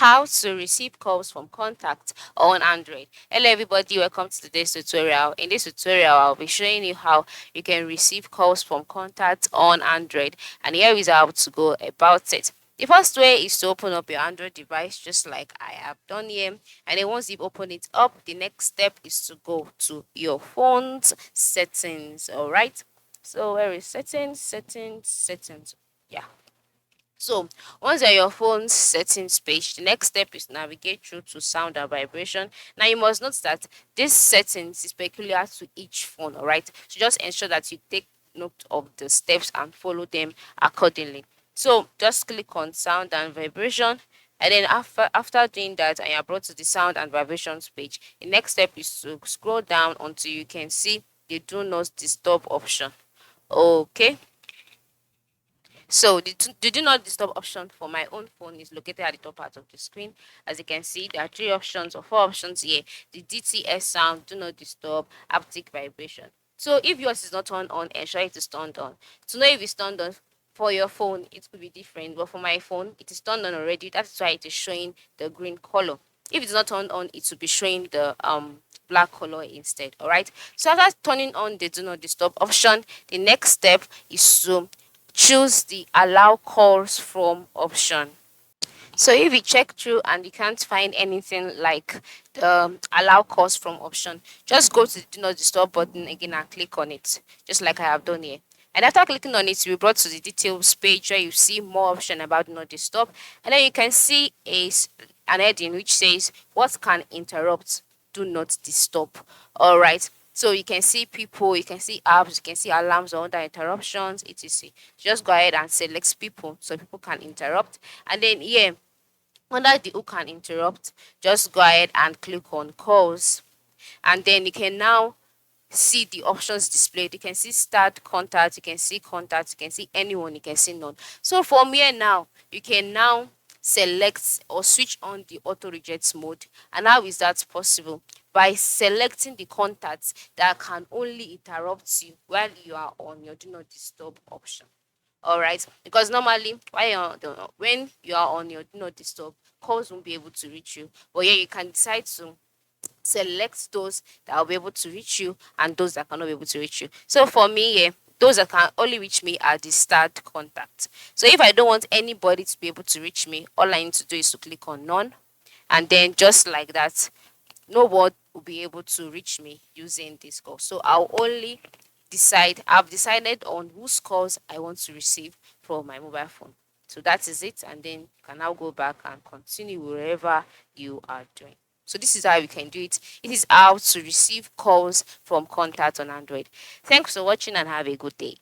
how to receive calls from contacts on Android. Hello everybody, welcome to today's tutorial. In this tutorial, I'll be showing you how you can receive calls from contacts on Android, and here is how to go about it. The first way is to open up your Android device just like I have done here, and then once you've opened it up, the next step is to go to your phone's settings. Alright, so where is settings? Yeah. So once you're on your phone's settings page, the next step is navigate through to sound and vibration. Now you must note that this settings is peculiar to each phone, alright? So just ensure that you take note of the steps and follow them accordingly. So just click on sound and vibration, and then after doing that and you're brought to the sound and vibrations page, the next step is to scroll down until you can see the do not disturb option. Okay, so the do not disturb option for my own phone is located at the top part of the screen. As you can see, there are three options or four options here. The DTS sound, do not disturb, haptic vibration. So if yours is not turned on, ensure it is turned on. To know if it's turned on for your phone, it could be different, but for my phone, it is turned on already. That's why it is showing the green color. If it's not turned on, it will be showing the black color instead. All right. So after turning on the do not disturb option, the next step is to choose the allow calls from option. So if you check through and you can't find anything like the allow calls from option, just go to the do not disturb button again and click on it, just like I have done here. And after clicking on it, you'll be brought to the details page where you see more option about do not disturb, and then you can see an heading which says what can interrupt do not disturb. All right. So you can see people, you can see apps, you can see alarms or other interruptions, etc. Just go ahead and select people so people can interrupt. And then here, under the who can interrupt, just go ahead and click on calls. And then you can now see the options displayed. You can see start contact, you can see contact, you can see anyone, you can see none. So from here now, you can now select or switch on the auto reject mode. And how is that possible? By selecting the contacts that can only interrupt you while you are on your do not disturb option. All right, because normally when you are on your do not disturb, calls won't be able to reach you, but yeah, you can decide to select those that will be able to reach you and those that cannot be able to reach you. So for me, yeah, those that can only reach me are the start contact. So if I don't want anybody to be able to reach me, all I need to do is to click on none, and then just like that, no one will be able to reach me using this call. So I've decided on whose calls I want to receive from my mobile phone. So that is it, and then you can now go back and continue wherever you are doing. So this is how you can do it. It is how to receive calls from contacts on Android. Thanks for watching and have a good day.